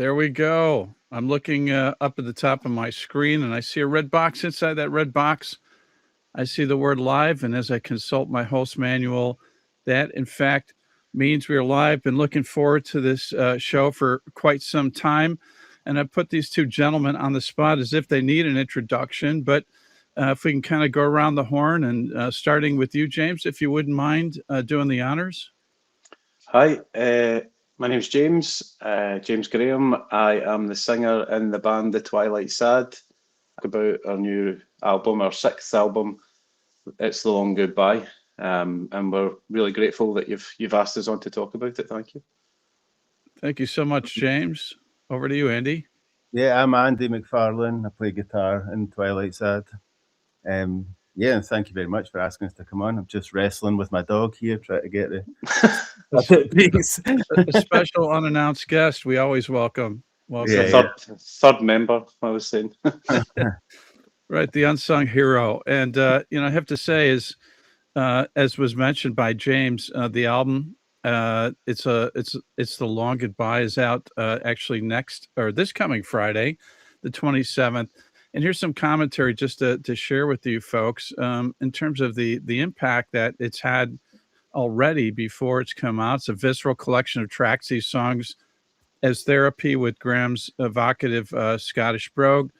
There we go. I'm looking up at the top of my screen and I see a red box. Inside that red box, I see the word live. And as I consult my host manual, that in fact means we are live. Been looking forward to this show for quite some time. And I put these two gentlemen on the spot as if they need an introduction. But if we can kind of go around the horn and starting with you, James, if you wouldn't mind doing the honors. Hi, my name's James, James Graham. I am the singer in the band The Twilight Sad. About our new album, our sixth album, It's the Long Goodbye. And we're really grateful that you've asked us on to talk about it. Thank you. Thank you so much, James. Over to you, Andy. Yeah, I'm Andy MacFarlane. I play guitar in Twilight Sad. Yeah, and thank you very much for asking us to come on. I'm just wrestling with my dog here, trying to get a special unannounced guest. We always welcome. Yeah, third member, I was saying. Right, the unsung hero. And I have to say, as was mentioned by James, the album it's The Long Goodbye is out actually this coming Friday, the 27th. And here's some commentary just to share with you folks in terms of the impact that it's had already before it's come out. It's a visceral collection of tracks, these songs as therapy with Graham's evocative Scottish brogue.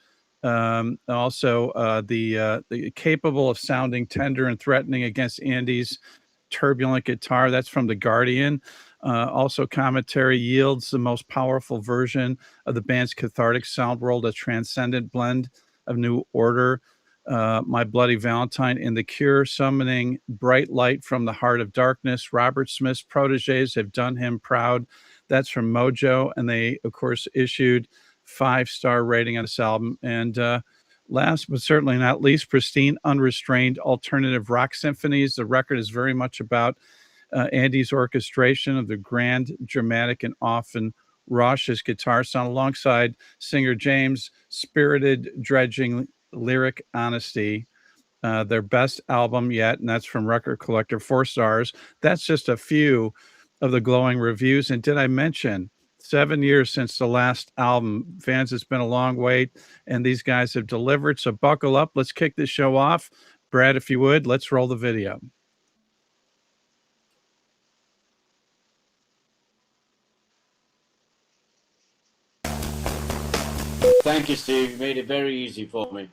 Also the capable of sounding tender and threatening against Andy's turbulent guitar. That's from The Guardian. Also commentary yields the most powerful version of the band's cathartic sound world, a transcendent blend of New Order, My Bloody Valentine, and The Cure, summoning bright light from the heart of darkness. Robert Smith's proteges have done him proud. That's from Mojo, and they, of course, issued 5-star rating on this album. And last but certainly not least, pristine, unrestrained alternative rock symphonies. The record is very much about Andy's orchestration of the grand, dramatic, and often raucous guitar sound alongside singer James' spirited, dredging lyric honesty. Their best album yet, and that's from Record Collector, 4 stars. That's just a few of the glowing reviews. And did I mention 7 years since the last album? Fans, it's been a long wait, and these guys have delivered. So buckle up. Let's kick this show off. Brad, if you would, let's roll the video. Thank you, Steve. You made it very easy for me.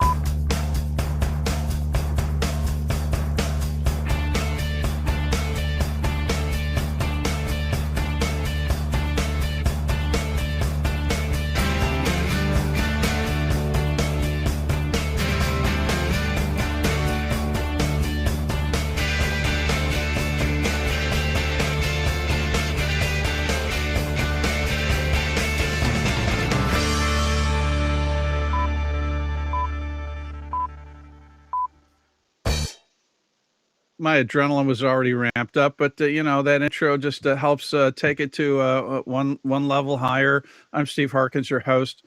My adrenaline was already ramped up, but that intro just helps take it to one level higher. I'm Steve Harkins, your host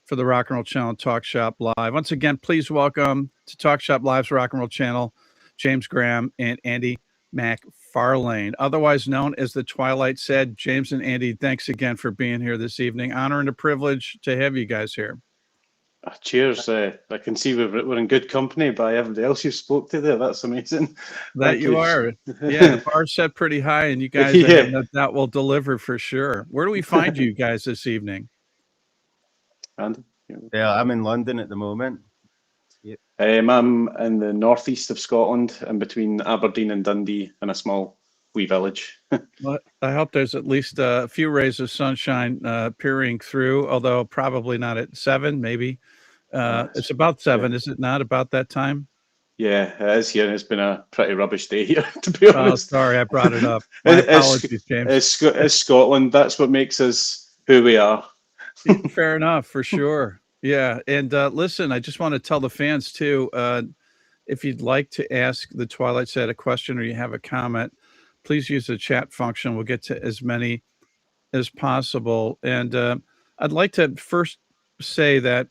for the Rock and Roll Channel Talk Shop Live. Once again, please welcome to Talk Shop Live's Rock and Roll Channel, James Graham and Andy MacFarlane, otherwise known as the Twilight Sad. James and Andy, thanks again for being here this evening. Honor and a privilege to have you guys here. Cheers. I can see we're in good company by everybody else you spoke to there. That's amazing. That you are. Yeah, the bar's set pretty high, and you guys that will deliver for sure. Where do we find you guys this evening? Andy? Yeah, I'm in London at the moment. I'm in the northeast of Scotland, in between Aberdeen and Dundee, in a small wee village. Well, I hope there's at least a few rays of sunshine peering through, although probably not at 7, maybe. It's about 7, is it not, about that time? Yeah, it is here. It's been a pretty rubbish day here, to be honest. Oh, sorry, I brought it up. My apologies, James. It's Scotland. That's what makes us who we are. Fair enough, for sure. Yeah, and listen, I just want to tell the fans, too, if you'd like to ask the Twilight Sad a question or you have a comment, please use the chat function. We'll get to as many as possible. And I'd like to first say that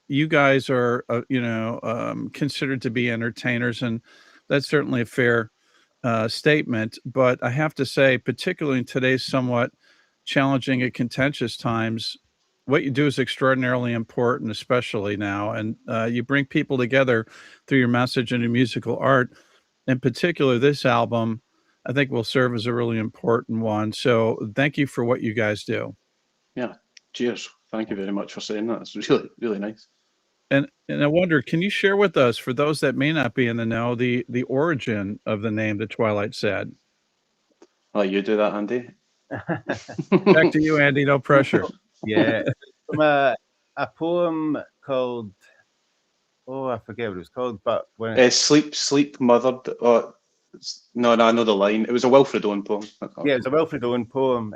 you guys are, considered to be entertainers, and that's certainly a fair statement. But I have to say, particularly in today's somewhat challenging and contentious times, what you do is extraordinarily important, especially now, and you bring people together through your message and your musical art. In particular, this album, I think, will serve as a really important one. So, thank you for what you guys do. Yeah. Cheers. Thank you very much for saying that. It's really, really nice. And I wonder, can you share with us, for those that may not be in the know, the origin of the name, The Twilight Sad? I'll let you do that, Andy. Back to you, Andy. No pressure. Yeah, from a poem called, oh, I forget what it was called, but when Sleep Mothered. Oh, no, I know the line. It was a Wilfred Owen poem. yeah, it was a Wilfred Owen poem.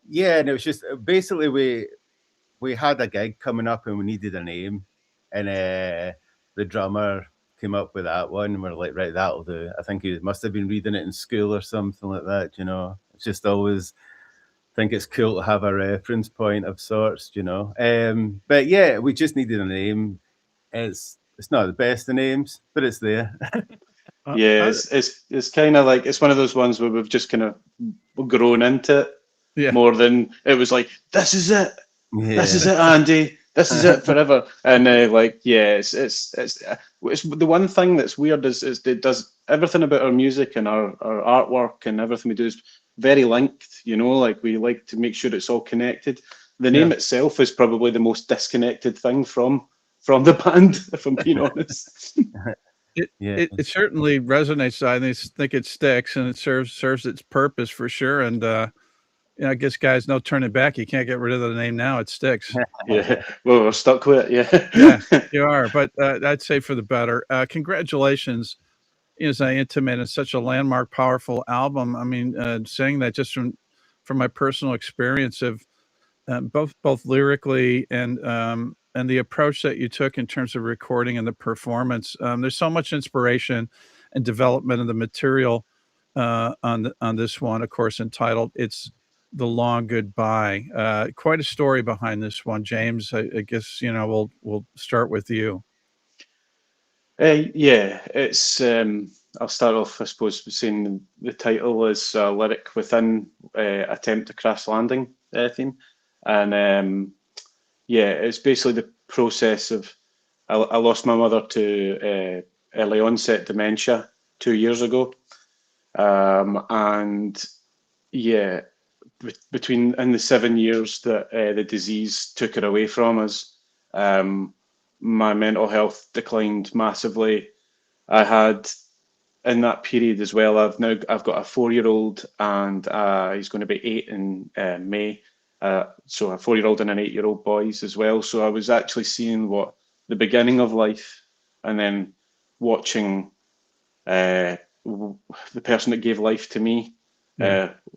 Yeah, and it was just basically we had a gig coming up and we needed a name, and the drummer came up with that one, and we're like, right, that'll do. I think he must have been reading it in school or something like that. You know, it's just always think it's cool to have a reference point of sorts. You know, but yeah, we just needed a name. It's not the best of names, but it's there. Yeah, it's kind of like, it's one of those ones where we've just kind of grown into it more than it was like, this is it. Yeah. This is it, Andy. This is it forever. And like, yeah, it's the one thing that's weird is it does everything about our music and our artwork and everything we do is very linked. You know, like we like to make sure it's all connected. The name itself is probably the most disconnected thing from the band, if I'm being honest. It certainly resonates. I think it sticks and it serves its purpose for sure. And you know, I guess guys, no turning back. You can't get rid of the name now. It sticks. Yeah, well, we're stuck with it. Yeah, yeah, you are. But I'd say for the better. Congratulations. As I intimated, such a landmark, powerful album. I mean, saying that just from my personal experience of both lyrically and the approach that you took in terms of recording and the performance. There's so much inspiration and development of the material on this one, of course, entitled "It's the Long Goodbye." Quite a story behind this one, James. I guess we'll start with you. Yeah, it's. I'll start off, I suppose, with saying the title is a lyric within "Attempt to Crash Landing" theme, and yeah, it's basically the process of. I lost my mother to early onset dementia 2 years ago, and yeah, between in the 7 years that the disease took her away from us, my mental health declined massively. I had in that period as well. I've got a 4-year-old and he's going to be 8 in May. So a 4-year-old and an 8-year-old boys as well. So I was actually seeing what the beginning of life, and then watching the person that gave life to me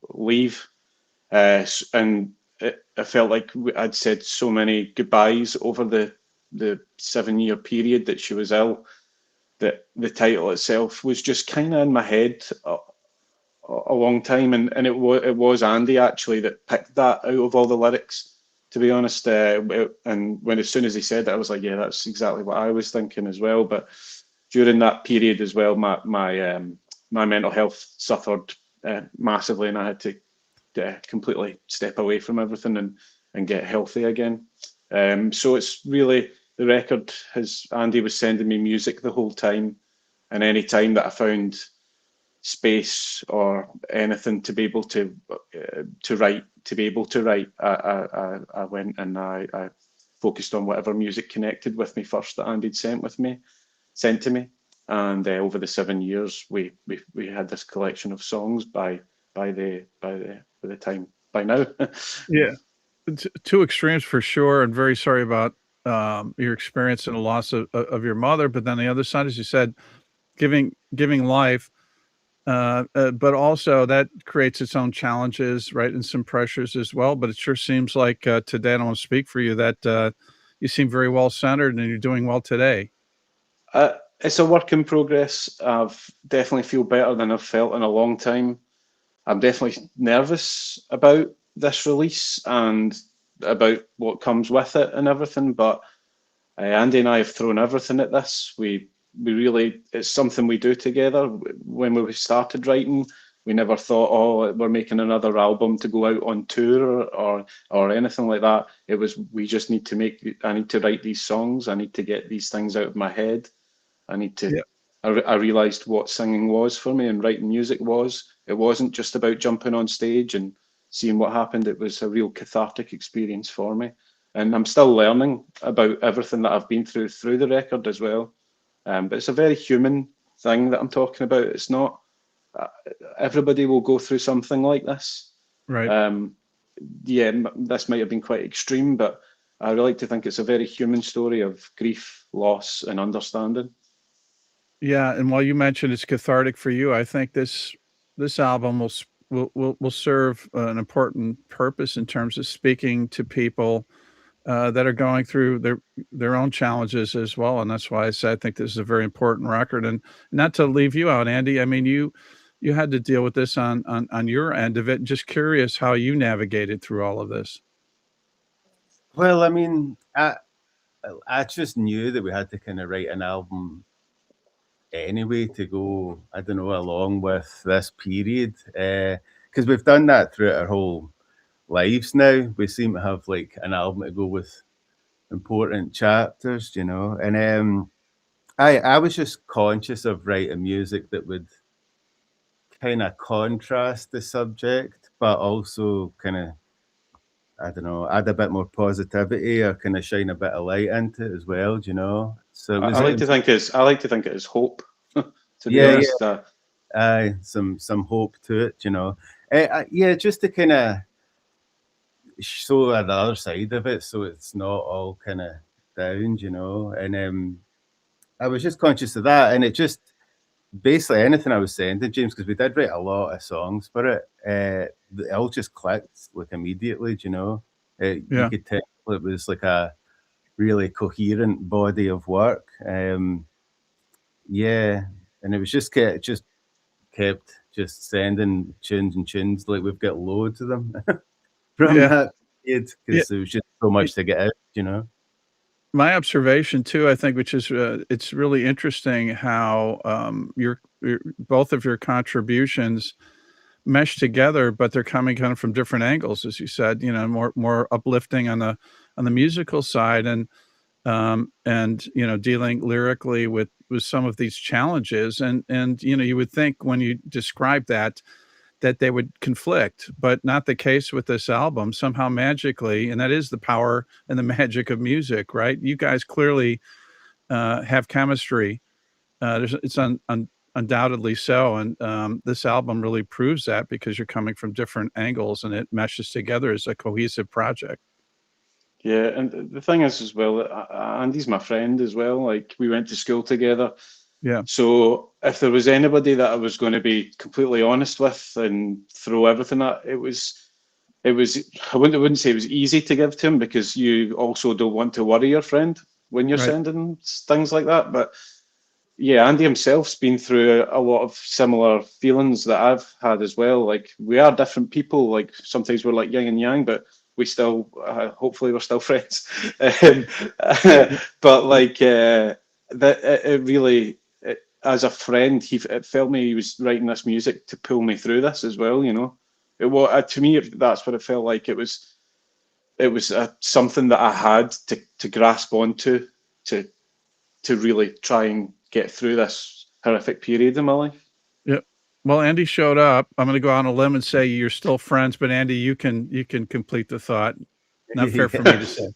leave. And I felt like I'd said so many goodbyes over the 7-year period that she was ill, that the title itself was just kind of in my head a long time, and it was Andy actually that picked that out of all the lyrics, to be honest. And when as soon as he said that, I was like, yeah, that's exactly what I was thinking as well. But during that period as well, my mental health suffered massively, and I had to completely step away from everything and get healthy again. So it's really, the record has, Andy was sending me music the whole time, and any time that I found space or anything to be able to write, I went and I focused on whatever music connected with me first that Andy'd sent to me, and over the 7 years we had this collection of songs by the time by now. Yeah, two extremes for sure, and very sorry about your experience and the loss of your mother. But then the other side, as you said, giving life, but also that creates its own challenges, right, and some pressures as well. But it sure seems like today, I don't want to speak for you, that you seem very well centered and you're doing well today. It's a work in progress. I've definitely feel better than I've felt in a long time. I'm definitely nervous about this release and about what comes with it and everything, but Andy and I have thrown everything at this. We really, it's something we do together. When we started writing, We never thought, oh, we're making another album to go out on tour or anything like that. It was, we just need to I need to write these songs. I need to get these things out of my head. I need to, Yeah. I realized what singing was for me and writing music was. It wasn't just about jumping on stage and seeing what happened. It was a real cathartic experience for me. And I'm still learning about everything that I've been through the record as well. But it's a very human thing that I'm talking about. It's not, everybody will go through something like this. Right. Yeah, this might have been quite extreme, but I really like to think it's a very human story of grief, loss, and understanding. Yeah, and while you mentioned it's cathartic for you, I think this album will serve an important purpose in terms of speaking to people that are going through their own challenges as well, and that's why I say I think this is a very important record. And not to leave you out, Andy, I mean, you had to deal with this on your end of it. Just curious how you navigated through all of this. Well, I mean, I just knew that we had to kind of write an album anyway to go, I don't know, along with this period, because we've done that throughout our whole lives now. We seem to have like an album to go with important chapters, you know. And I was just conscious of writing music that would kind of contrast the subject, but also kind of, I don't know, add a bit more positivity or kind of shine a bit of light into it as well, you know. So it was, I like to think it's hope. To be yeah, honest, some hope to it, you know. Yeah, just to kind of show the other side of it, so it's not all kind of down, you know. And I was just conscious of that, and it just basically anything I was saying to James, because we did write a lot of songs for it, it all just clicked like immediately, you know. You Yeah. could tell it was like a really coherent body of work. Yeah, and it was just kept just sending tunes and tunes, like we've got loads of them from Yeah. that period, Yeah. because there was just so much to get out, you know. My observation too, I think, which is it's really interesting how your both of your contributions mesh together, but they're coming kind of from different angles, as you said. You know, more uplifting on the musical side, and you know, dealing lyrically with some of these challenges. And you know, you would think when you describe that they would conflict, but not the case with this album. Somehow magically, and that is the power and the magic of music, right? You guys clearly have chemistry. It's undoubtedly so, and this album really proves that because you're coming from different angles and it meshes together as a cohesive project. yeah. And the thing is, as well, Andy's my friend as well. Like, we went to school together. Yeah. So if there was anybody that I was going to be completely honest with and throw everything at, it was, I wouldn't say it was easy to give to him, because you also don't want to worry your friend when you're Right. sending things like that. But yeah, Andy himself's been through a lot of similar feelings that I've had as well. Like, we are different people. Like, sometimes we're like yin and yang, but we still, hopefully, we're still friends. But like, it really, as a friend, it felt me he was writing this music to pull me through this as well. You know, it was, to me, that's what it felt like. It was something that I had to grasp onto to really try and get through this horrific period in my life. Yeah. Well, Andy showed up. I'm going to go on a limb and say you're still friends, but Andy, you can complete the thought. Not fair for me to say.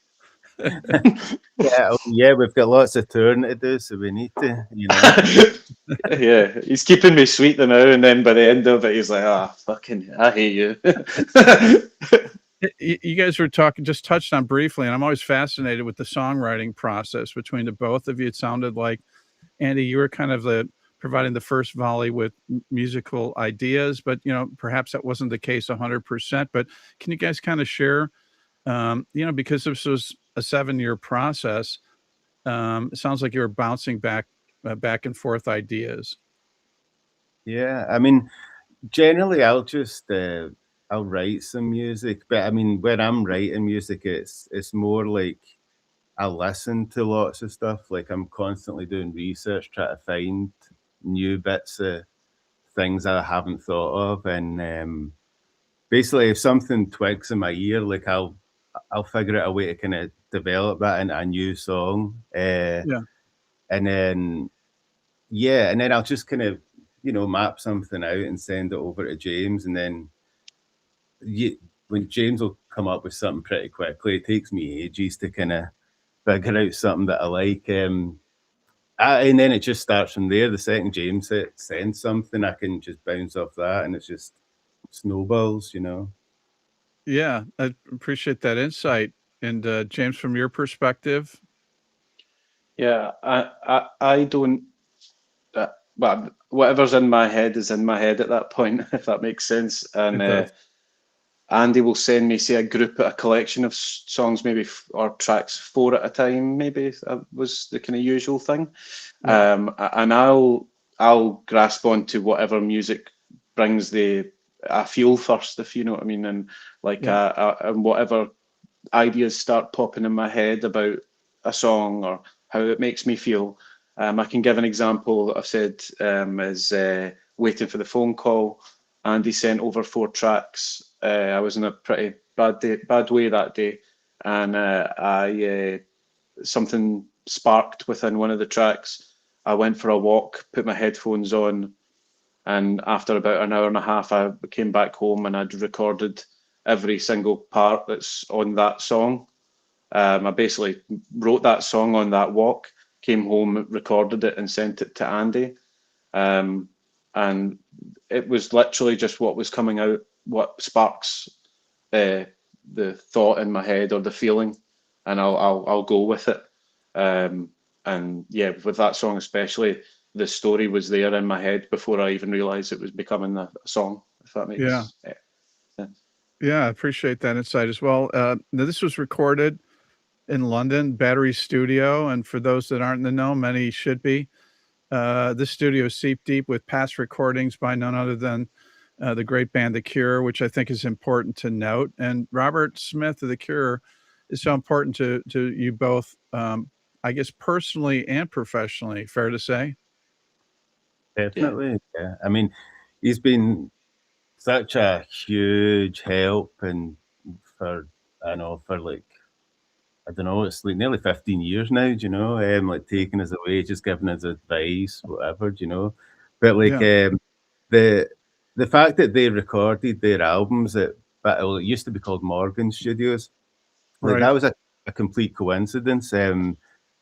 Yeah, we've got lots of touring to do, so we need to, you know. Yeah, he's keeping me sweet now, and then by the end of it, he's like, "Ah, fucking, I hate you." You guys were just touched on briefly, and I'm always fascinated with the songwriting process between the both of you. It sounded like, Andy, you were kind of providing the first volley with musical ideas, but you know, perhaps that wasn't the case 100%. But can you guys kind of share, you know, because this was a 7-year process, it sounds like you were bouncing back and forth ideas. Yeah, I mean, generally I'll just I'll write some music, but I mean, when I'm writing music, it's more like I listen to lots of stuff. Like, I'm constantly doing research, trying to find new bits of things I haven't thought of, and basically if something twigs in my ear, like I'll figure out a way to kind of develop that into a new song, Yeah. and then yeah, and then I'll just kind of map something out and send it over to James, and then when James will come up with something pretty quickly, it takes me ages to kind of figure out something that I like. And then it just starts from there. The second James sends something, I can just bounce off that, and it's just snowballs, Yeah, I appreciate that insight. And James, from your perspective, Yeah, I don't. Well, whatever's in my head is in my head at that point, if that makes sense. And it does. Andy will send me, say, a collection of songs, maybe or tracks 4 at a time. Maybe that was the kind of usual thing. Yeah. And I'll grasp onto whatever music brings I feel first, if you know what I mean, and like Yeah. and whatever ideas start popping in my head about a song or how it makes me feel. I can give an example that I've said is Waiting for the Phone Call. Andy sent over 4 tracks. I was in a pretty bad way that day, and something sparked within one of the tracks. I went for a walk, put my headphones on, and after about an hour and a half, I came back home and I'd recorded every single part that's on that song. I basically wrote that song on that walk, came home, recorded it, and sent it to Andy. And it was literally just what was coming out, what sparks the thought in my head or the feeling, and I'll go with it. And yeah, with that song especially, the story was there in my head before I even realised it was becoming a song. If that makes Yeah. sense. Yeah, I appreciate that insight as well. Now this was recorded in London, Battery Studio, and for those that aren't in the know, many should be. This studio is seeped deep with past recordings by none other than the great band The Cure, which I think is important to note. And Robert Smith of The Cure is so important to you both, I guess, personally and professionally. Fair to say? Definitely. Yeah. I mean, he's been such a huge help, and for like, I don't know, it's like nearly 15 years now, like taking us away, just giving us advice, whatever, But like Yeah. the fact that they recorded their albums at, it used to be called Morgan Studios, like Right. that was a complete coincidence.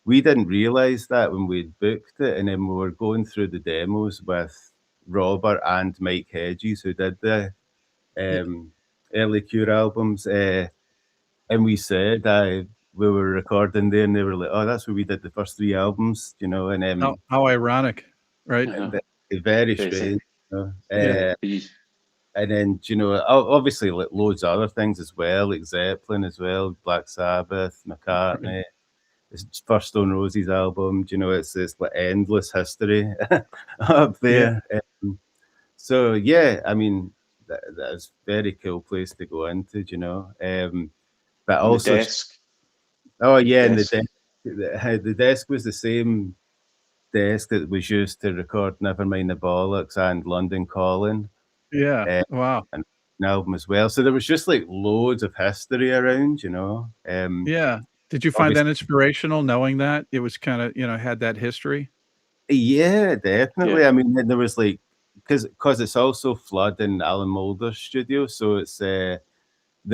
We didn't realize that when we booked it, and then we were going through the demos with Robert and Mike Hedges, who did the Yeah. early Cure albums, and we said we were recording there, and they were like, "Oh, that's where we did the first 3 albums," and How ironic, right? very Crazy. strange. Yeah. And then, obviously, like loads of other things as well, like Zeppelin as well, Black Sabbath, McCartney, his first Stone Roses album. It's like endless history up there. So yeah, I mean, that's a very cool place to go into, but And the also, desk. oh yeah, and Desk. the desk was the same desk that was used to record Nevermind the Bollocks and London Calling. Yeah. Wow. And an album as well. So there was just like loads of history around, Yeah. Did you find that inspirational, knowing that it was kind of, had that history? Yeah, definitely. Yeah. I mean, there was like, because it's also Flood in Alan Moulder's studio, so it's there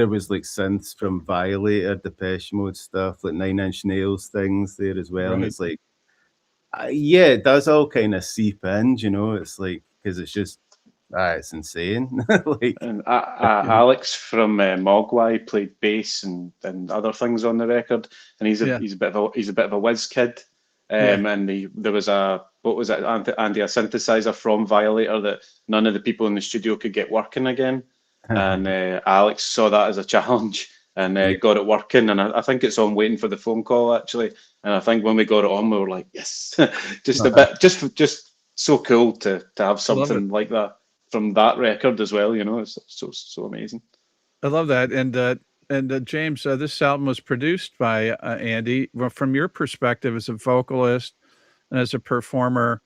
was like synths from Violator, Depeche Mode stuff, like 9 Inch Nails things there as well, and Right. it's like, yeah, it does all kind of seep in, It's like, because it's just, it's insane. Like, And Alex from Mogwai played bass and other things on the record, and he's a Yeah. he's a bit of a whiz kid. Yeah. And there was what was it, Andy, a synthesizer from Violator that none of the people in the studio could get working again, and Alex saw that as a challenge and Yeah. got it working. And I think it's on Waiting for the Phone Call actually. And I think when we got it on, we were like, yes, just a bit, just so cool to have something like that from that record as well. It's so amazing. I love that. And James, this album was produced by Andy. Well, from your perspective as a vocalist and as a performer,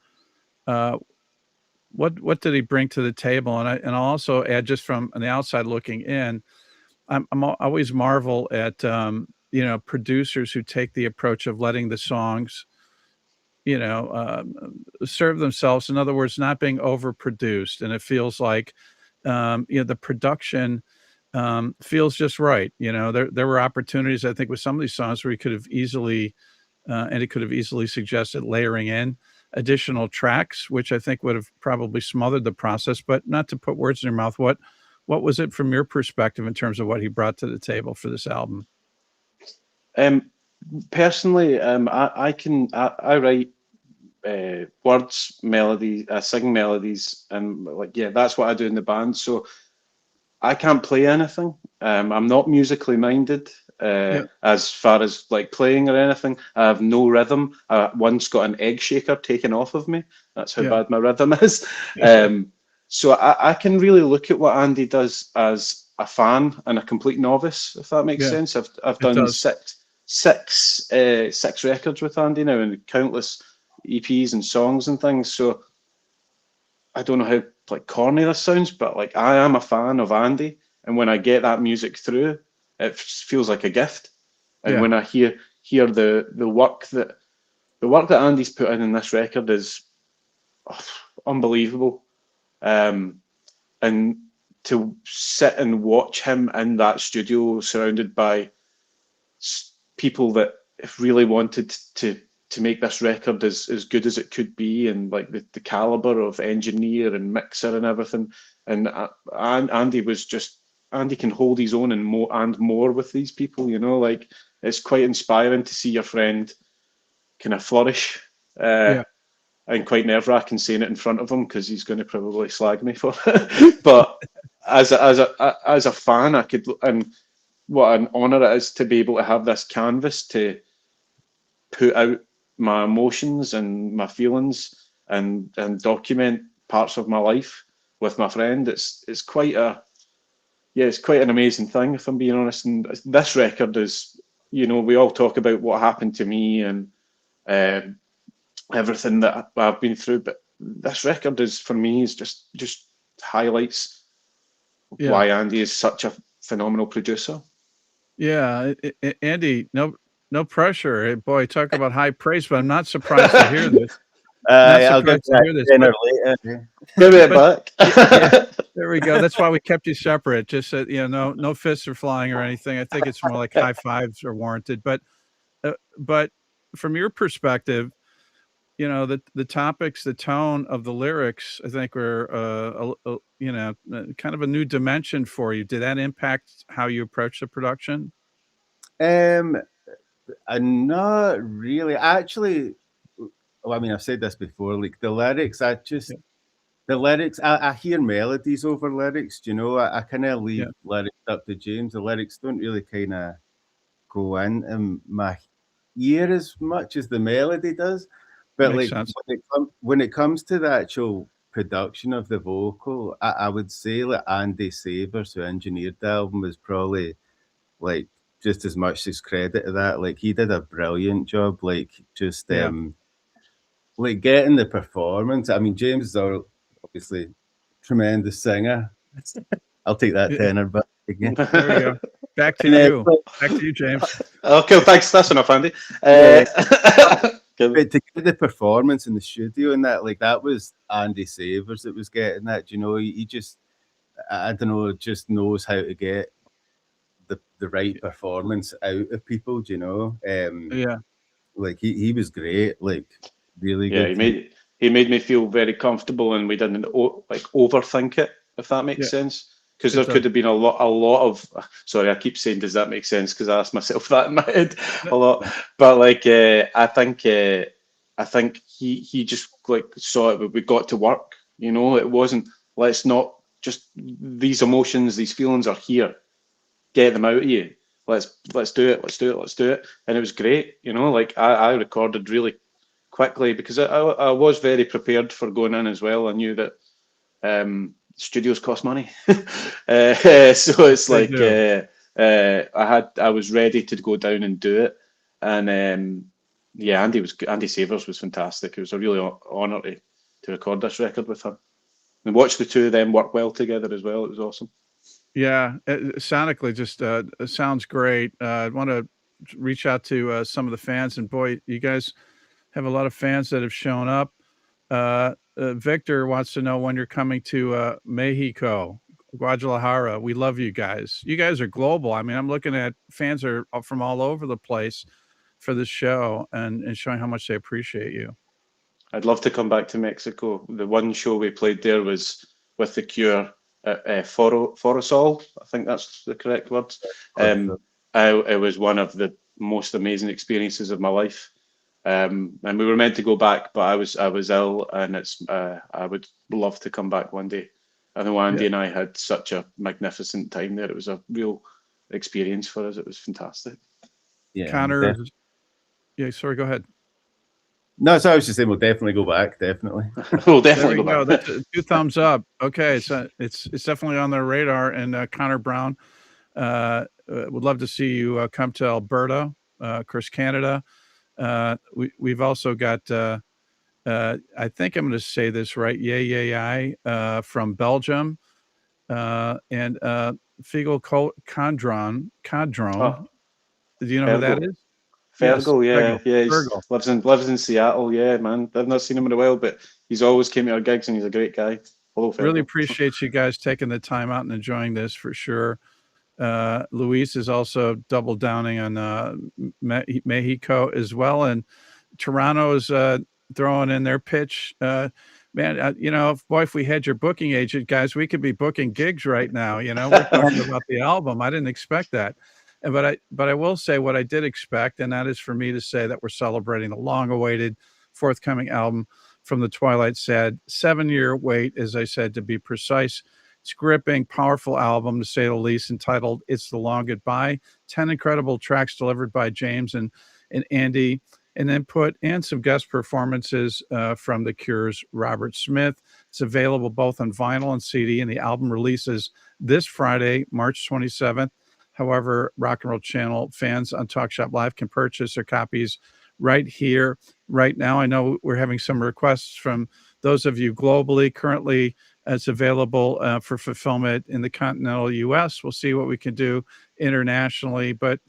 what did he bring to the table? And I'll also add, just from on the outside looking in, always marvel at, you know, producers who take the approach of letting the songs, you know, serve themselves. In other words, not being overproduced, and it feels like, you know, the production feels just right. You know, there were opportunities, I think, with some of these songs where he could have easily, and it could have easily suggested layering in additional tracks, which I think would have probably smothered the process. But not to put words in your mouth, what was it from your perspective in terms of what he brought to the table for this album? Personally, I write words, melodies, I sing melodies, and like, yeah, that's what I do in the band. So I can't play anything. I'm not musically minded as far as like playing or anything. I have no rhythm. I once got an egg shaker taken off of me. That's how bad my rhythm is. So I can really look at what Andy does as a fan and a complete novice, if that makes sense. I've done six records with Andy now, and countless EPs and songs and things. So I don't know how like corny this sounds, but like I am a fan of Andy, and when I get that music through, it feels like a gift. And when I hear the work that Andy's put in this record is unbelievable. And to sit and watch him in that studio, surrounded by people that really wanted to make this record as good as it could be, and like the caliber of engineer and mixer and everything. And Andy can hold his own and more with these people, you know. Like, it's quite inspiring to see your friend kind of flourish, and quite nerve-wracking saying it in front of him, because he's going to probably slag me for it. But as a fan, I could, and what an honor it is to be able to have this canvas to put out my emotions and my feelings, and document parts of my life with my friend. It's quite an amazing thing, if I'm being honest. And this record is, you know, we all talk about what happened to me and everything that I've been through, but this record is, for me, is just highlights why Andy is such a phenomenal producer. Yeah, Andy, no pressure. Boy, talk about high praise, but I'm not surprised to hear this. I'll get to that dinner later. Give me it back. There we go. That's why we kept you separate. Just so, you know, no fists are flying or anything. I think it's more like high fives are warranted. But from your perspective, you know, the topics, the tone of the lyrics, I think were you know, kind of a new dimension for you. Did that impact how you approach the production? Not really. Actually, well, I mean, I've said this before. Like the lyrics, I hear melodies over lyrics. You know, I kind of leave lyrics up to James. The lyrics don't really kind of go into my ear as much as the melody does. But Makes like sense. when it comes to the actual production of the vocal, I would say that Andy Savers, who engineered the album, was probably like just as much as credit to that. Like, he did a brilliant job. Like, just like getting the performance. I mean, James is obviously tremendous singer. I'll take that tenor back again. There we go. Back to you. Back to you, James. Okay, thanks. That's enough, Andy. But to get the performance in the studio and that was Andy Savers that was getting that. You know, he just, I don't know, just knows how to get the right performance out of people. You know, like he was great. Like, really good. He made me feel very comfortable, and we didn't like overthink it, if that makes sense. Because there could have been a lot of. Sorry, I keep saying, does that make sense? Because I ask myself that in my head a lot. But like, I think he just like saw it. We got to work. You know, it wasn't, let's not just, these emotions, these feelings are here. Get them out of you. Let's do it. And it was great. You know, like I recorded really quickly, because I was very prepared for going in as well. I knew that studios cost money, so it's like I was ready to go down and do it. And Andy Savers was fantastic. It was a really honor to record this record with him. and watch the two of them work well together as well. It was awesome. Yeah, sonically just sounds great. I want to reach out to some of the fans, and boy, you guys have a lot of fans that have shown up. Victor wants to know when you're coming to Mexico, Guadalajara. We love you guys. You guys are global. I mean, I'm looking at fans are from all over the place for this show and showing how much they appreciate you. I'd love to come back to Mexico. The one show we played there was with The Cure at Forosol. I think that's the correct words. It was one of the most amazing experiences of my life. And we were meant to go back, but I was ill, and I would love to come back one day. I know Andy and I had such a magnificent time there. It was a real experience for us. It was fantastic. Yeah, Connor, yeah, sorry, go ahead. No, so I was just saying we'll definitely go back. Definitely. We'll There definitely we go go. back. That's 2 thumbs up. Okay, so it's definitely on their radar. And Connor Brown would love to see you come to Alberta, of course, Canada. We've also got I think I'm going to say this right. I from Belgium, and Figel Condron. Oh, Do you know who that Fergal. is? Yes, Fergal, yeah, Fergal. yeah. He Fergal. lives in Seattle. Yeah, man. I've not seen him in a while, but he's always came to our gigs, and he's a great guy. Hello, Fergal. Really appreciate you guys taking the time out and enjoying this for sure. Luis is also double downing on Mexico as well, and Toronto is throwing in their pitch. Man, if we had your booking agent, guys, we could be booking gigs right now. We're talking about the album. I didn't expect that. But I will say what I did expect, and that is for me to say that we're celebrating the long-awaited forthcoming album from the Twilight Sad. 7-year wait, as I said, to be precise. It's gripping, powerful album, to say the least, entitled It's the Long Goodbye. 10 incredible tracks delivered by James and Andy, and input and some guest performances from The Cure's Robert Smith. It's available both on vinyl and CD, and the album releases this Friday, March 27th. However, Rock and Roll Channel fans on Talk Shop Live can purchase their copies right here, right now. I know we're having some requests from those of you globally. Currently, it's available for fulfillment in the continental U.S. We'll see what we can do internationally. But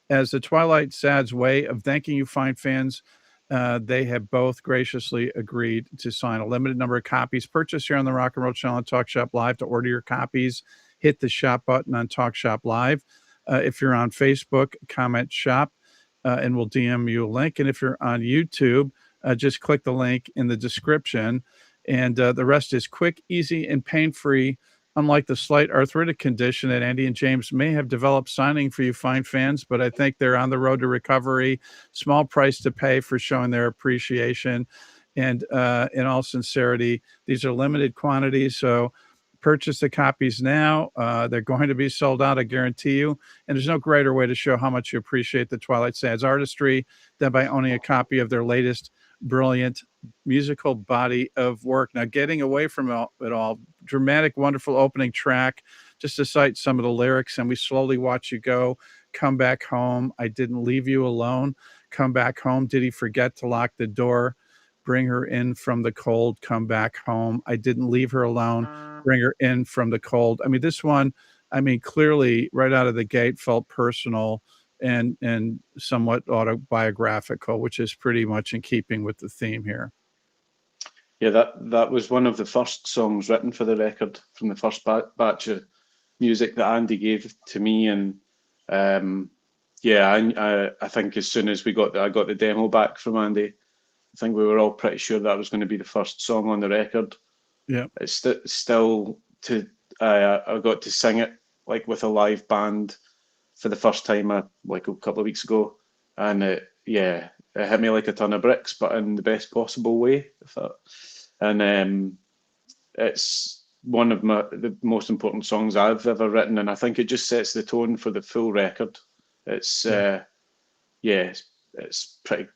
as the Twilight Sad's way of thanking you, fine fans, they have both graciously agreed to sign a limited number of copies. Purchase here on the Rock and Roll Channel and Talk Shop Live. To order your copies, hit the shop button on Talk Shop Live. If you're on Facebook, comment shop, and we'll DM you a link. And if you're on YouTube, just click the link in the description. And the rest is quick, easy, and pain-free, unlike the slight arthritic condition that Andy and James may have developed signing for you fine fans. But I think they're on the road to recovery. Small price to pay for showing their appreciation. And in all sincerity, these are limited quantities, so purchase the copies now. They're going to be sold out, I guarantee you. And there's no greater way to show how much you appreciate the Twilight Sad's artistry than by owning a copy of their latest brilliant musical body of work. Now, getting away from it all, dramatic, wonderful opening track, just to cite some of the lyrics, and we slowly watch you go. Come back home. I didn't leave you alone. Come back home. Did he forget to lock the door? Bring her in from the cold. Come back home. I didn't leave her alone. Bring her in from the cold. I mean, this one, clearly right out of the gate felt personal and somewhat autobiographical, which is pretty much in keeping with the theme here. Yeah, that was one of the first songs written for the record from the first batch of music that Andy gave to me. And I think as soon as I got the demo back from Andy, I think we were all pretty sure that was going to be the first song on the record. Yeah, it's still I got to sing it like with a live band for the first time like a couple of weeks ago, and it hit me like a ton of bricks, but in the best possible way. It's one of the most important songs I've ever written, and I think it just sets the tone for the full record. It's it's pretty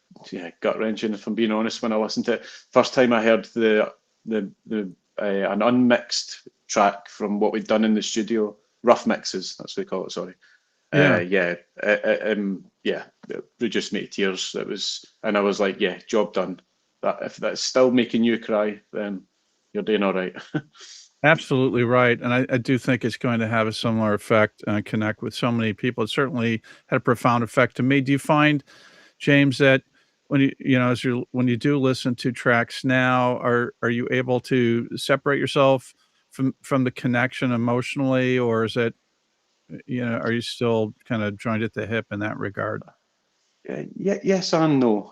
gut wrenching, if I'm being honest. When I listened to it, first time I heard an unmixed track from what we'd done in the studio, rough mixes, that's what they call it. Sorry. It reduced me to tears. It was, and I was like, job done. That if that's still making you cry, then you're doing all right. Absolutely right, and I do think it's going to have a similar effect and connect with so many people. It certainly had a profound effect to me. Do you find, James, that when when you do listen to tracks now, are you able to separate yourself from the connection emotionally, or is it, are you still kind of joined at the hip in that regard? Yeah, yes and no.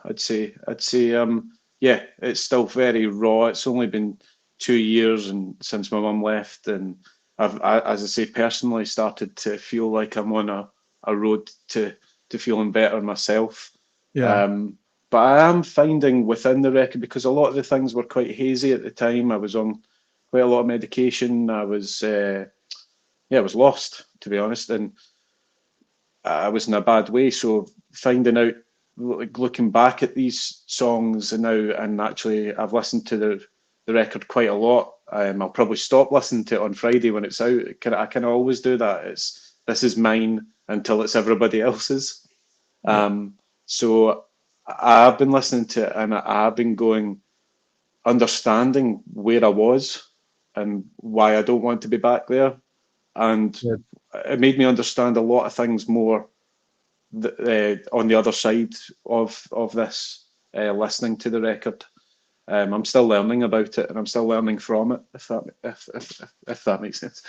Yeah, it's still very raw. It's only been 2 years and since my mum left, and as I say, personally started to feel like I'm on a road to feeling better myself. Yeah, But I am finding within the record, because a lot of the things were quite hazy at the time. I was on quite a lot of medication. I was lost, to be honest, and I was in a bad way. So finding out, like looking back at these songs and now, and actually I've listened to the record quite a lot. I'll probably stop listening to it on Friday when it's out. I can always do that. This is mine until it's everybody else's. yeah, So I've been listening to it, and I've been understanding where I was and why I don't want to be back there. And yeah. it made me understand a lot of things more on the other side of this, listening to the record. I'm still learning about it, and I'm still learning from it. If that makes sense.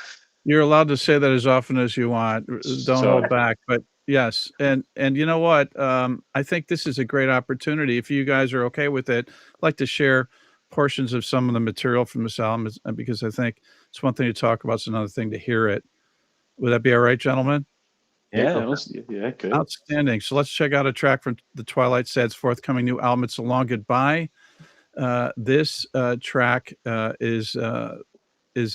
You're allowed to say that as often as you want. Don't Sorry. hold back. But yes, and you know what? I think this is a great opportunity. If you guys are okay with it, I'd like to share portions of some of the material from this album, because I think it's one thing to talk about, it's another thing to hear it. Would that be all right, gentlemen? Yeah, great. Outstanding. So let's check out a track from the Twilight Sad's forthcoming new album. It's A Long Goodbye. This track is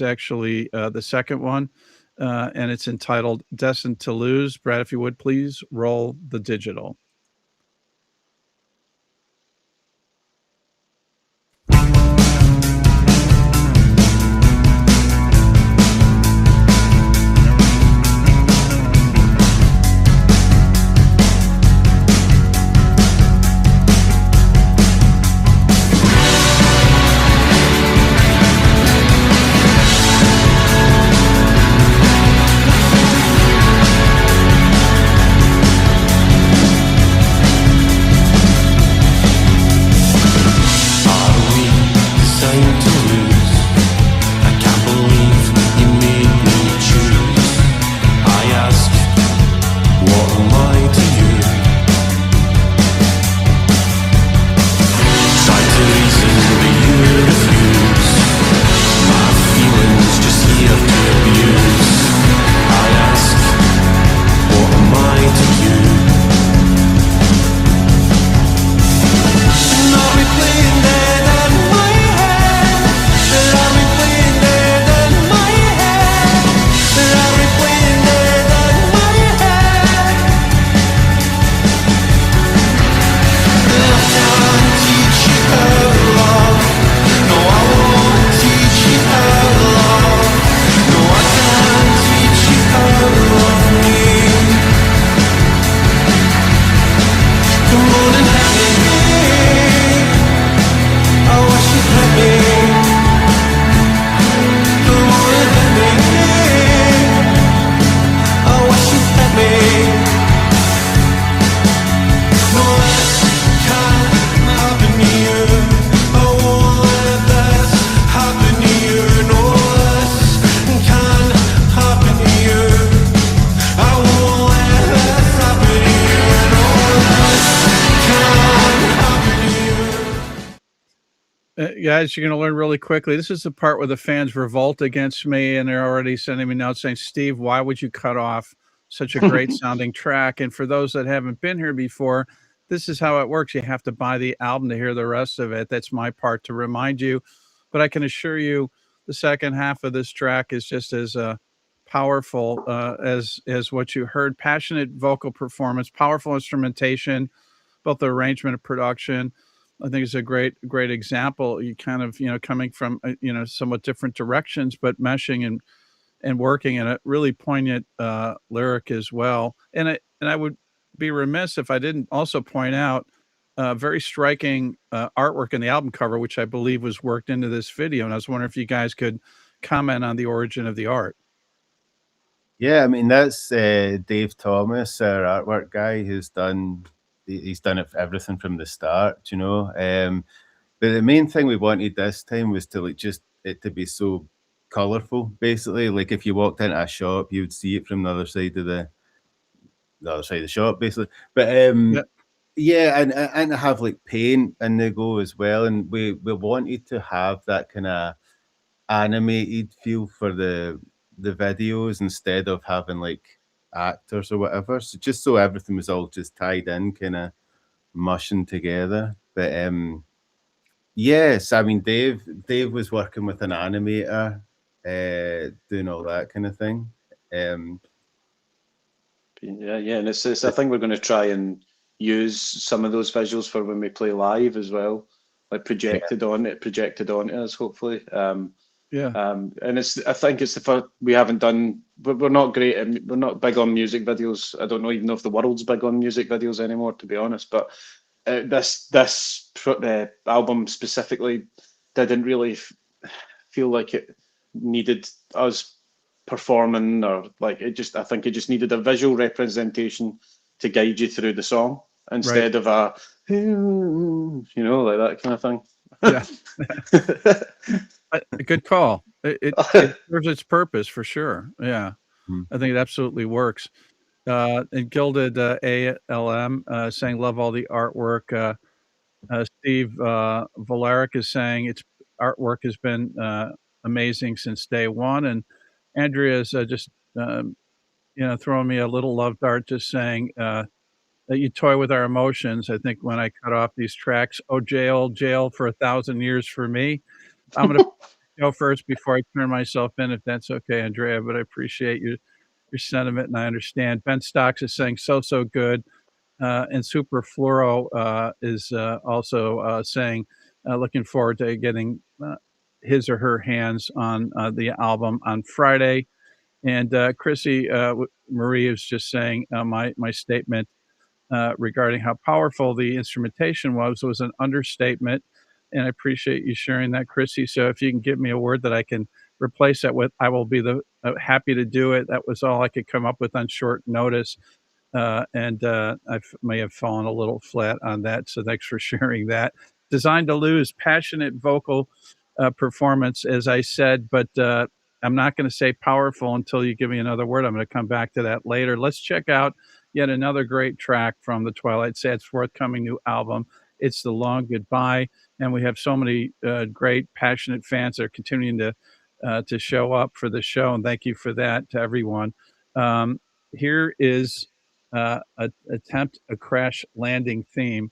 actually the second one, and it's entitled Destined to Lose. Brad, if you would please roll the digital. Guys, you're going to learn really quickly. This is the part where the fans revolt against me, and they're already sending me notes saying, Steve, why would you cut off such a great sounding track? And for those that haven't been here before, this is how it works. You have to buy the album to hear the rest of it. That's my part to remind you. But I can assure you the second half of this track is just as powerful as what you heard. Passionate vocal performance, powerful instrumentation, both the arrangement and production. I think it's a great example. You kind of, coming from, somewhat different directions, but meshing and working in a really poignant lyric as well. And I would be remiss if I didn't also point out very striking artwork in the album cover, which I believe was worked into this video. And I was wondering if you guys could comment on the origin of the art. Yeah, I mean, that's Dave Thomas, our artwork guy, he's done it for everything from the start, you know. But the main thing we wanted this time was to just it to be so colorful, basically. Like if you walked into a shop, you would see it from the other side of the shop, basically. But yeah, and to have like paint in the go as well. And we wanted to have that kind of animated feel for the videos instead of having like actors or whatever. So just so everything was all just tied in, kind of mushing together. But yes, I mean Dave was working with an animator, doing all that kind of thing. Yeah, and it's I think we're going to try and use some of those visuals for when we play live as well, like projected onto us, hopefully. And I think it's the first we haven't done. We're not great, and we're not big on music videos. I don't know even know if the world's big on music videos anymore, to be honest. But this album specifically didn't really feel like it needed us performing, or like I think it just needed a visual representation to guide you through the song instead of a, you know, like that kind of thing. Yeah. Good call. It serves its purpose for sure. Yeah. I think it absolutely works. And Gilded ALM saying, love all the artwork. Steve Valeric is saying its artwork has been amazing since day one. And Andrea's just, throwing me a little love dart, just saying that you toy with our emotions. I think when I cut off these tracks, oh, jail for 1,000 years for me. I'm going to go first before I turn myself in, if that's okay, Andrea, but I appreciate your sentiment and I understand. Ben Stocks is saying so good. And Super Fluoro is also saying looking forward to getting his or her hands on the album on Friday. And Chrissy Marie is just saying my statement regarding how powerful the instrumentation was an understatement. And I appreciate you sharing that, Chrissy. So if you can give me a word that I can replace that with, I will be happy to do it. That was all I could come up with on short notice. And I may have fallen a little flat on that. So thanks for sharing that. Designed to Lose, passionate vocal performance, as I said, but I'm not going to say powerful until you give me another word. I'm going to come back to that later. Let's check out yet another great track from the Twilight Sad's forthcoming new album. It's The Long Goodbye. And we have so many great, passionate fans that are continuing to show up for the show. And thank you for that to everyone. Here is Attempt a Crash Landing theme.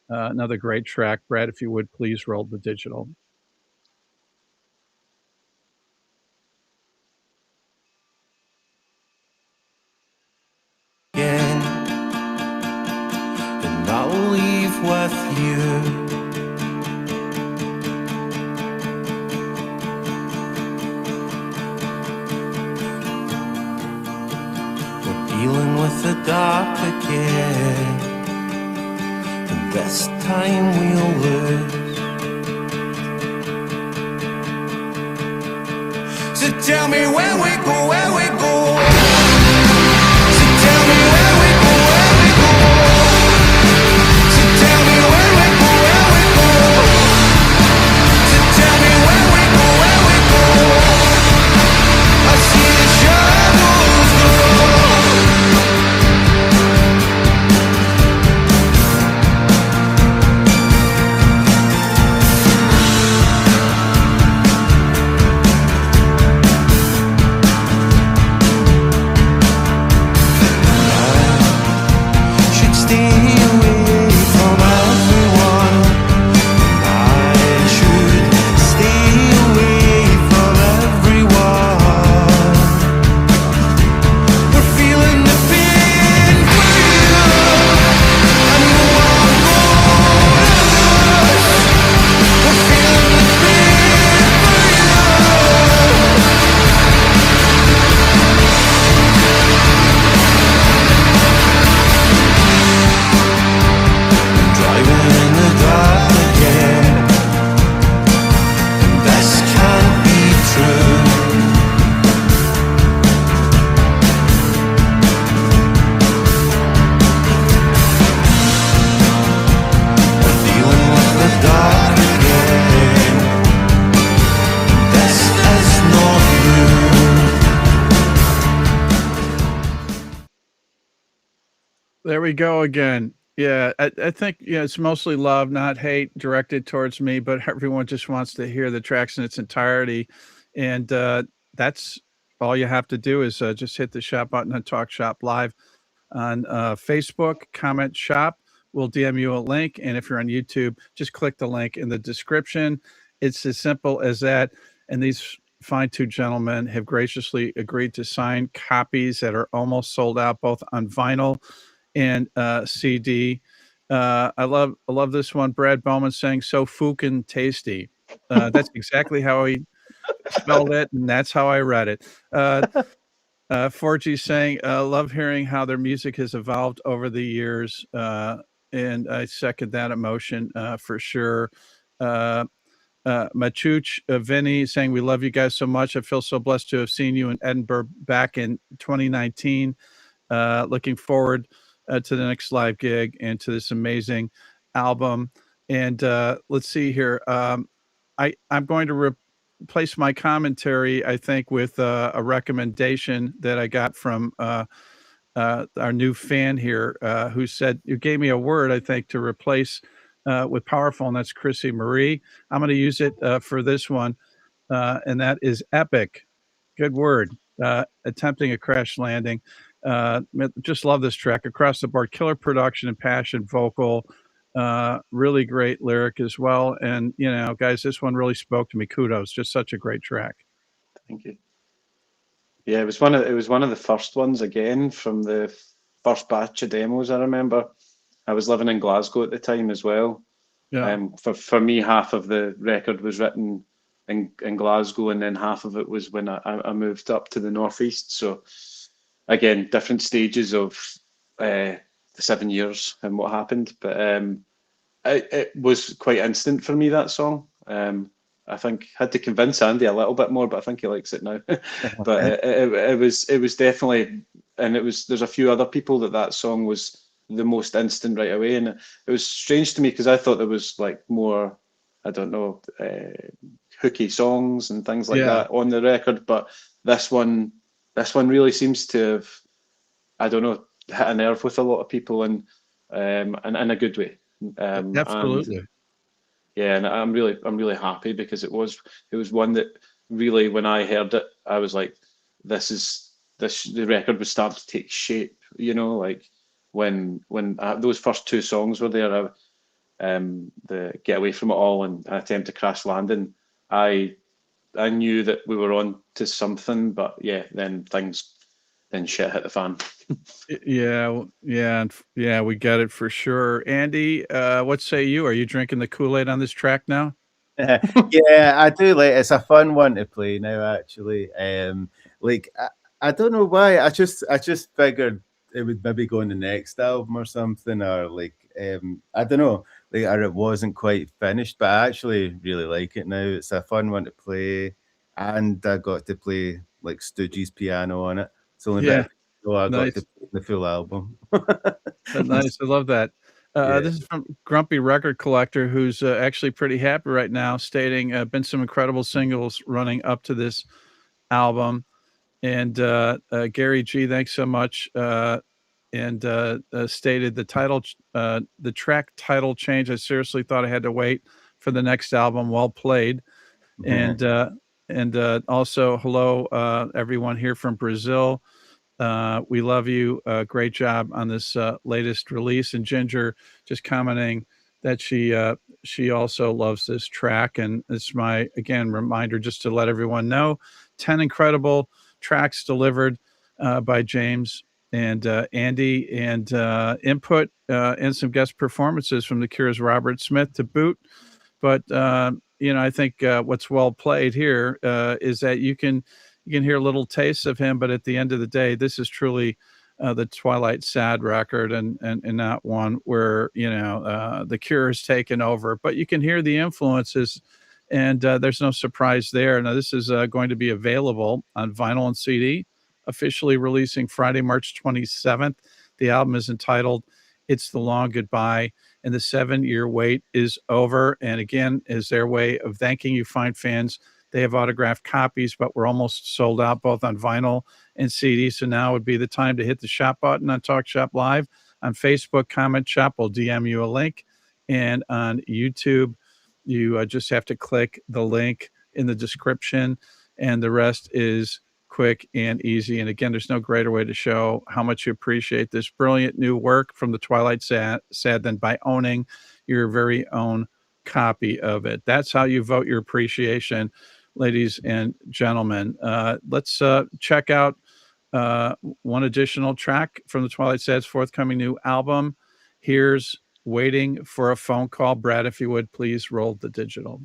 Another great track. Brad, if you would please roll the digital. And I'll leave with you. We're dealing with the dark again, and this time we'll lose. So tell me where we go, where we go. So tell me where we go, where we go. So tell me where we go, where we go. So tell me where we go, where we go. I see the shadows grow. There we go again. Yeah, I think, it's mostly love, not hate directed towards me, but everyone just wants to hear the tracks in its entirety. And that's all you have to do is just hit the shop button on Talk Shop Live on Facebook, comment shop. We'll DM you a link. And if you're on YouTube, just click the link in the description. It's as simple as that. And these fine two gentlemen have graciously agreed to sign copies that are almost sold out, both on vinyl and CD. I love this one. Brad Bowman saying so fucking tasty. That's exactly how he spelled it, and that's how I read it. 4G saying, love hearing how their music has evolved over the years. And I second that emotion for sure. Machuch Vinny saying, we love you guys so much. I feel so blessed to have seen you in Edinburgh back in 2019. Looking forward to the next live gig and to this amazing album. And let's see here. I'm going to replace my commentary, I think, with a recommendation that I got from our new fan here, who said, you gave me a word, I think, to replace with powerful, and that's Chrissy Marie. I'm going to use it for this one, and that is epic. Good word. Attempting a crash landing. Just love this track across the board. Killer production and passion vocal. Really great lyric as well. And, guys, this one really spoke to me. Kudos. Just such a great track. Thank you. Yeah, it was one of the first ones again from the first batch of demos. I remember I was living in Glasgow at the time as well. Yeah. For me, half of the record was written in Glasgow, and then half of it was when I moved up to the northeast. So again, different stages of the 7 years and what happened, but it was quite instant for me, that song. I think I had to convince Andy a little bit more, but I think he likes it now. But it was definitely, and there's a few other people that song was the most instant right away, and it was strange to me because I thought there was like more, I don't know, hooky songs and things like that on the record, but this one really seems to have, I don't know, hit a nerve with a lot of people, and in a good way. Absolutely. And I'm really happy because it was one that really, when I heard it, I was like, the record was starting to take shape. Like when those first two songs were there, the Get Away From It All and Attempt to Crash Landing, I knew that we were on to something, but then shit hit the fan. Yeah, we get it for sure. Andy, what say you? Are you drinking the Kool-Aid on this track now? Yeah, I do. Like, it's a fun one to play now, actually. I don't know why. I just figured it would maybe go on the next album or something, or I don't know, or it wasn't quite finished, but I actually really like it now. It's a fun one to play, and I got to play like Stooges piano on it. It's only so I got to play the full album. Nice, I love that. This is from Grumpy Record Collector, who's actually pretty happy right now, stating been some incredible singles running up to this album. And Gary G, thanks so much. And stated the track title change. I seriously thought I had to wait for the next album. Well played. And also hello everyone here from Brazil. We love you. Great job on this latest release. And Ginger just commenting that she also loves this track. And it's my, again, reminder just to let everyone know, 10 incredible tracks delivered by James and Andy, and input and some guest performances from The Cure's Robert Smith to boot. But I think what's well played here is that you can hear little tastes of him, but at the end of the day, this is truly the Twilight Sad record, and not one where The Cure has taken over. But you can hear the influences, and there's no surprise there. Now, this is going to be available on vinyl and CD, officially releasing Friday, March 27th. The album is entitled It's the Long Goodbye, and the 7-year wait is over. And again, is their way of thanking you, fine fans. They have autographed copies, but we're almost sold out both on vinyl and CD. So now would be the time to hit the shop button on Talk Shop Live On Facebook, Comment Shop will DM you a link. And on YouTube, you just have to click the link in the description, and the rest is quick and easy. And again, there's no greater way to show how much you appreciate this brilliant new work from the Twilight Sad than by owning your very own copy of it. That's how you vote your appreciation, ladies and gentlemen. Let's check out one additional track from the Twilight Sad's forthcoming new album. Here's Waiting for a Phone Call. Brad, if you would, please roll the digital.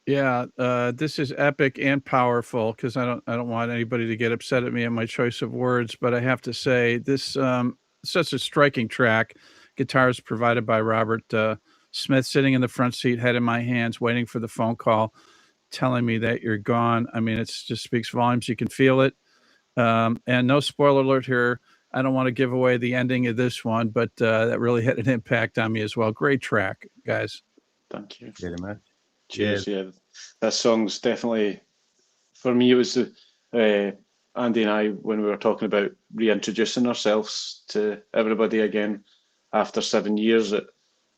Yeah, this is epic and powerful because I don't want anybody to get upset at me at my choice of words, but I have to say this such a striking track. Guitars provided by Robert Smith, sitting in the front seat, head in my hands, waiting for the phone call, telling me that you're gone. I mean, it just speaks volumes. You can feel it. And no spoiler alert here. I don't want to give away the ending of this one, but that really had an impact on me as well. Great track, guys. Thank you very much. Cheers. Yeah, that song's definitely, for me, it was Andy and I, when we were talking about reintroducing ourselves to everybody again after 7 years,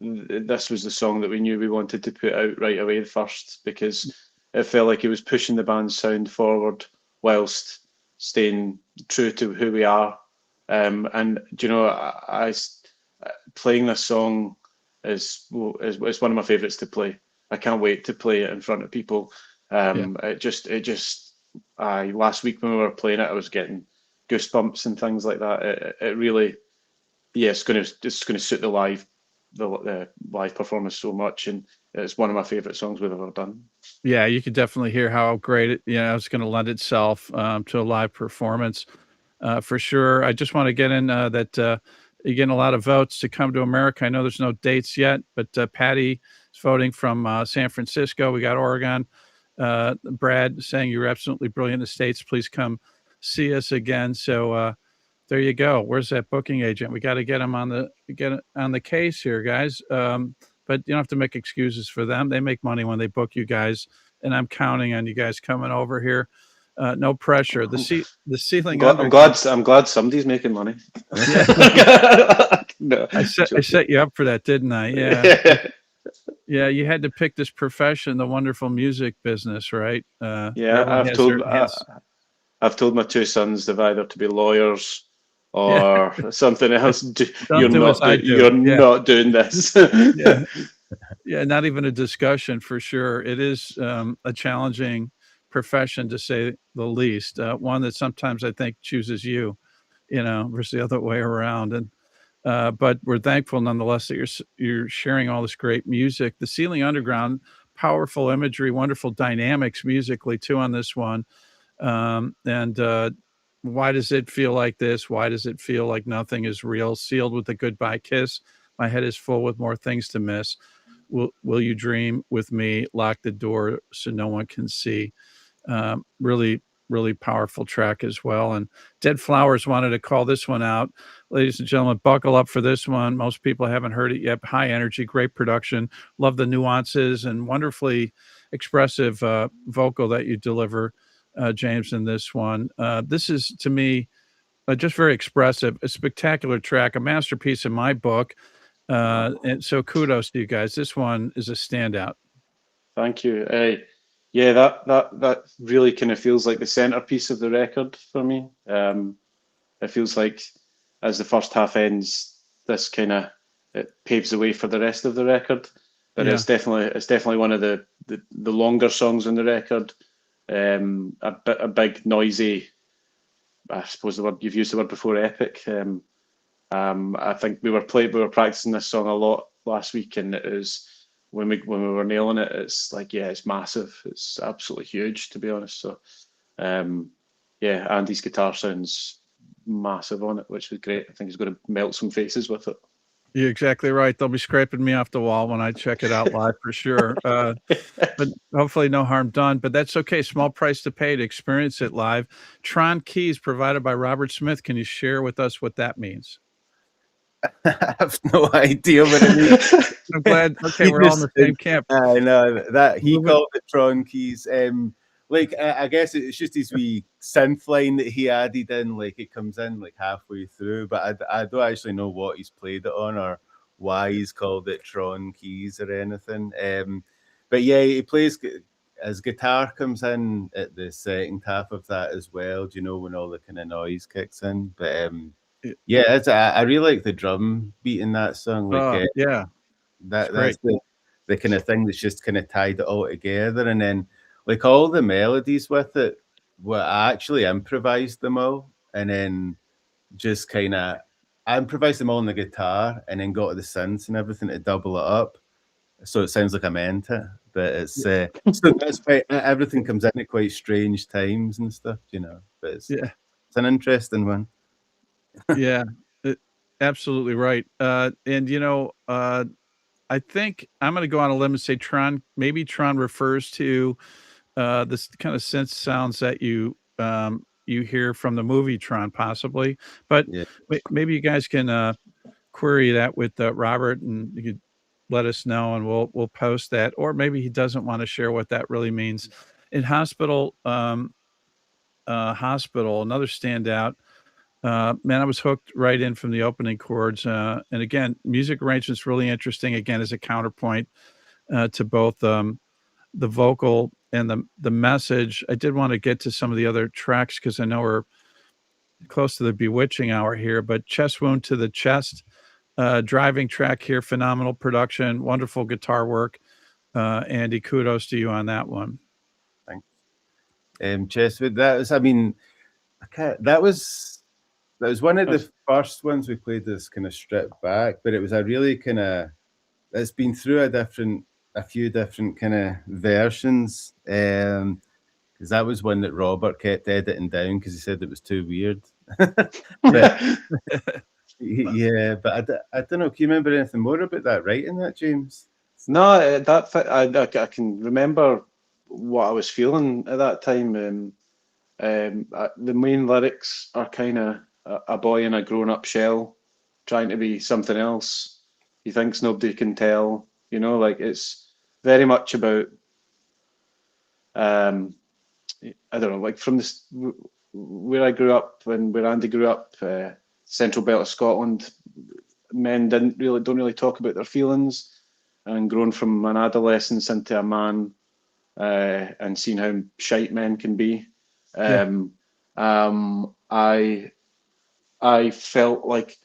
this was the song that we knew we wanted to put out right away first, because it felt like it was pushing the band's sound forward whilst staying true to who we are. And do you know, I playing this song is one of my favorites to play. I can't wait to play it in front of people. Last week when we were playing it, I was getting goosebumps and things like that. It really, it's going to suit the live performance so much, and it's one of my favorite songs we've ever done. Yeah, you could definitely hear how great it's going to lend itself to a live performance for sure. I just want to get in that you're getting a lot of votes to come to America. I know there's no dates yet, but Patty is voting from San Francisco. We got Oregon. Brad saying you're absolutely brilliant in the States. Please come see us again. So there you go. Where's that booking agent? We got to get him on the case here, guys. But you don't have to make excuses for them. They make money when they book you guys, and I'm counting on you guys coming over here. No pressure. The ceiling. I'm glad somebody's making money. No, I set you up for that, didn't I? Yeah. Yeah, you had to pick this profession, the wonderful music business, right? I've told my two sons they've either to be lawyers or something else. You're not doing this. Yeah, not even a discussion for sure. It is a challenging profession, to say the least. One that sometimes I think chooses you, versus the other way around. And but we're thankful nonetheless that you're sharing all this great music. The Ceiling Underground powerful imagery, wonderful dynamics musically too on this one. And why does it feel like this? Why does it feel like nothing is real? Sealed with a goodbye kiss. My head is full with more things to miss. Will you dream with me? Lock the door so no one can see. Really, really powerful track as well. And Dead Flowers wanted to call this one out. Ladies and gentlemen, buckle up for this one. Most people haven't heard it yet. High energy, great production. Love the nuances and wonderfully expressive vocal that you deliver, James, in this one. This is, to me, just very expressive, a spectacular track, a masterpiece in my book. And so kudos to you guys. This one is a standout. Thank you. Yeah, that really kind of feels like the centerpiece of the record for me. It feels like as the first half ends, this kind of it paves the way for the rest of the record. But Yeah. it's definitely one of the longer songs on the record. A big noisy. I suppose the word you've used the word before, epic. I think we were practicing this song a lot last week, and it was when we were nailing it. It's like, yeah, it's massive. It's absolutely huge, to be honest. So, yeah, Andy's guitar sounds massive on it, which was great. I think he's going to melt some faces with it. You're exactly right. They'll be scraping me off the wall when I check it out live for sure. But hopefully no harm done. But that's okay. Small price to pay to experience it live. Tron keys provided by Robert Smith. Can you share with us what that means? I have no idea what it means. I'm glad. Okay, we're all in the same camp. I know that he Moving- called it Tron keys. Like I guess it's just his wee synth line that he added in. Like it comes in like halfway through, but I don't actually know what he's played it on or why he's called it Tron keys or anything. But yeah, he plays his guitar comes in at the second half of that as well. Do you know when all the kind of noise kicks in? But yeah, I really like the drum beat in that song. Like yeah, that's the kind of thing that's just kind of tied it all together. And then like all the melodies with it, well, I actually improvised them all, and then just kind of I improvised them all on the guitar, and then got the synths and everything to double it up, so it sounds like I meant it. But it's so that's why everything comes in at quite strange times and stuff, you know. But it's an interesting one. Yeah, absolutely right. And you know, I think I'm going to go on a limb and say Tron. Maybe Tron refers to this kind of synth sounds that you hear from the movie Tron, possibly. But maybe you guys can query that with Robert, and you could let us know, and we'll post that. Or maybe he doesn't want to share what that really means. In Hospital, another standout. Man, I was hooked right in from the opening chords. And again, music arrangement's really interesting, again, as a counterpoint to both the vocal and the message. I did want to get to some of the other tracks because I know we're close to the bewitching hour here, but Chest Wound to the Chest, driving track here, phenomenal production, wonderful guitar work. Andy, kudos to you on that one. Thanks. Chest Wound, that was, I mean, that was one of the first ones we played this kind of stripped back, but it was a really kind of, it's been through a few different kind of versions, because that was one that Robert kept editing down because he said it was too weird. But, yeah, but I don't know. Can you remember anything more about that writing that, James? No, I can remember what I was feeling at that time. The main lyrics are kind of a boy in a grown-up shell trying to be something else. He thinks nobody can tell. You know, like it's very much about, I don't know, like from this, where I grew up and where Andy grew up, Central Belt of Scotland, men don't really talk about their feelings, and growing from an adolescence into a man, and seeing how shite men can be. I felt like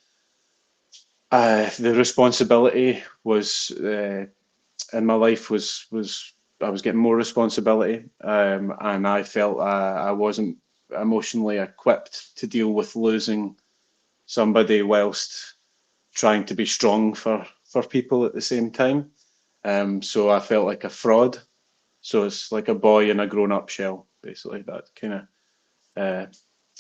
the responsibility was in my life was I was getting more responsibility, and I felt I wasn't emotionally equipped to deal with losing somebody whilst trying to be strong for people at the same time. So I felt like a fraud. So it's like a boy in a grown-up shell, basically. That kind of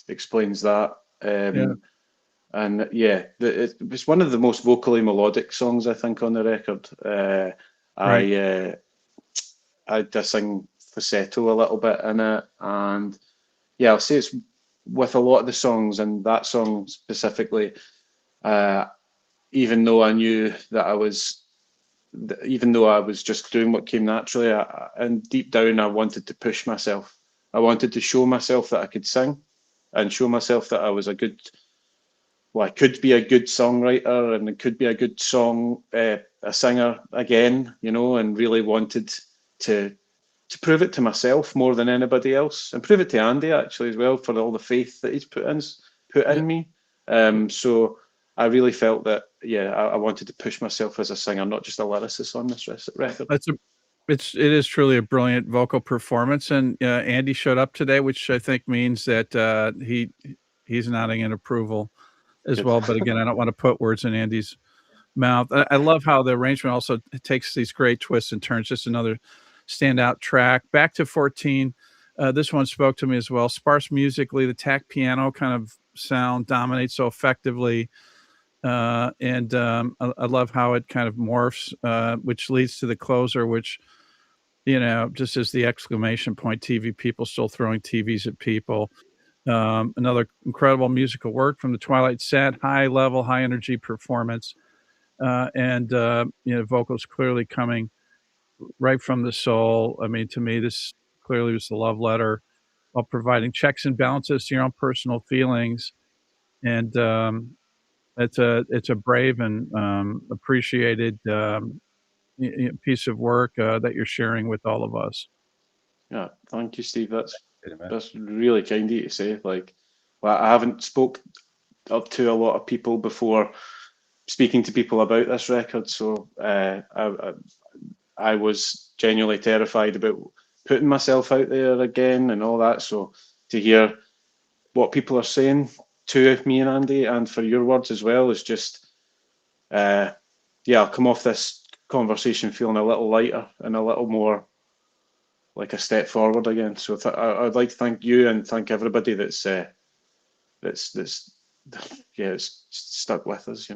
explains that. And yeah, it's one of the most vocally melodic songs, I think, on the record. Right. I sing falsetto a little bit in it, and yeah, I'll say it's with a lot of the songs, and that song specifically, even though I knew that even though I was just doing what came naturally, and deep down I wanted to push myself. I wanted to show myself that I could sing, and show myself that I was I could be a good songwriter, and it could be a good a singer again, and really wanted to prove it to myself more than anybody else, and prove it to Andy actually as well, for all the faith that he's put in me. So I really felt that, yeah, I wanted to push myself as a singer, not just a lyricist on this record. It is truly a brilliant vocal performance, and Andy showed up today, which I think means that he's nodding in approval as Good. well. But again, I don't want to put words in Andy's mouth. I love how the arrangement also takes these great twists and turns. Just another standout track. Back to 14. This one spoke to me as well. Sparse musically, the tack piano kind of sound dominates so effectively. And I love how it kind of morphs, which leads to the closer, which, just as the exclamation point, TV people still throwing TVs at people. Another incredible musical work from the Twilight Sad, high level, high energy performance. And vocals clearly coming right from the soul. I mean, to me, this clearly was the love letter, while providing checks and balances to your own personal feelings. And it's a brave and appreciated piece of work that you're sharing with all of us. Yeah, thank you, Steve. That's really kind of you to say. I haven't spoke up to a lot of people before speaking to people about this record, so I was genuinely terrified about putting myself out there again and all that. So to hear what people are saying to me and Andy, and for your words as well, is just, I'll come off this conversation feeling a little lighter and a little more like a step forward again. So I'd like to thank you and thank everybody that's stuck with us.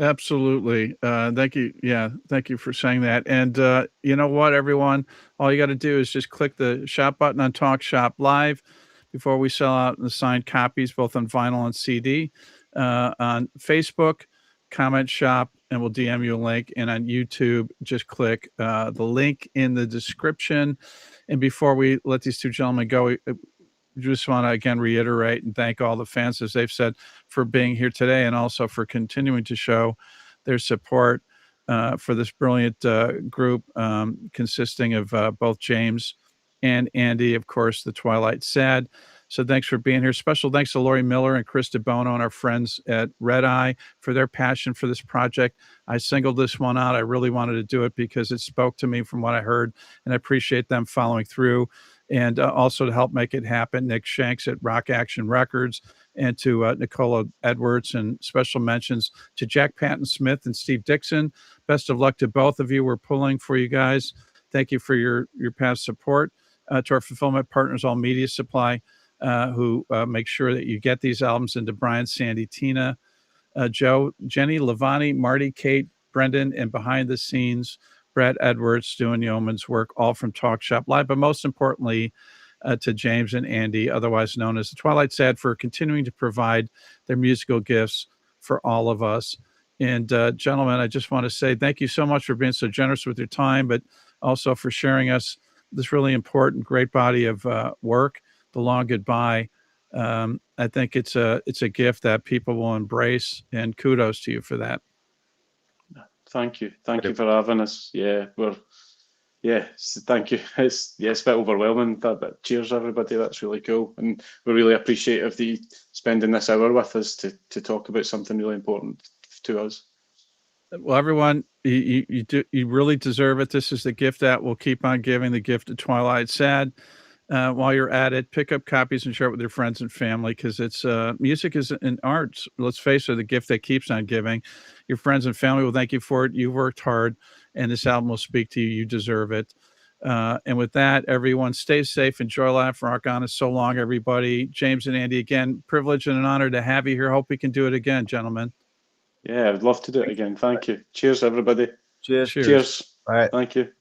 Absolutely. Thank you. Yeah. Thank you for saying that. And you know what, everyone? All you got to do is just click the shop button on Talk Shop Live before we sell out the signed copies, both on vinyl and CD. On Facebook, comment shop, and we'll DM you a link. And on YouTube, just click the link in the description. And before we let these two gentlemen go, we just want to again reiterate and thank all the fans, as they've said, for being here today, and also for continuing to show their support for this brilliant group consisting of both James and Andy, of course, the Twilight Sad. So thanks for being here. Special thanks to Lori Miller and Chris DeBono and our friends at Red Eye for their passion for this project. I singled this one out. I really wanted to do it because it spoke to me from what I heard, and I appreciate them following through. And also to help make it happen, Nick Shanks at Rock Action Records, and to Nicola Edwards, and special mentions to Jack Patton Smith and Steve Dixon. Best of luck to both of you. We're pulling for you guys. Thank you for your past support. To our fulfillment partners, All Media Supply, who make sure that you get these albums into Brian, Sandy, Tina, Joe, Jenny, Lavani, Marty, Kate, Brendan, and behind the scenes, Brett Edwards doing yeoman's work, all from Talk Shop Live. But most importantly, to James and Andy, otherwise known as the Twilight Sad, for continuing to provide their musical gifts for all of us. And gentlemen, I just want to say thank you so much for being so generous with your time, but also for sharing us this really important, great body of work, The Long Goodbye. I think it's a gift that people will embrace, and kudos to you for that. Thank you for having us. Thank you. It's a bit overwhelming. But cheers, everybody. That's really cool, and we're really appreciative of you spending this hour with us to talk about something really important to us. Well, everyone, you really deserve it. This is the gift that will keep on giving, the gift of Twilight Sad. while you're at it, pick up copies and share it with your friends and family, because it's music is an art. Let's face it, the gift that keeps on giving. Your friends and family will thank you for it. You worked hard, and this album will speak to you. You deserve it. And with that, everyone, stay safe, enjoy life, rock on. So long, everybody. James and Andy, again, privilege and an honor to have you here. Hope we can do it again, gentlemen. Yeah, I'd love to do it again. Thank you. Cheers, everybody. Cheers. Cheers. Cheers. All right. Thank you.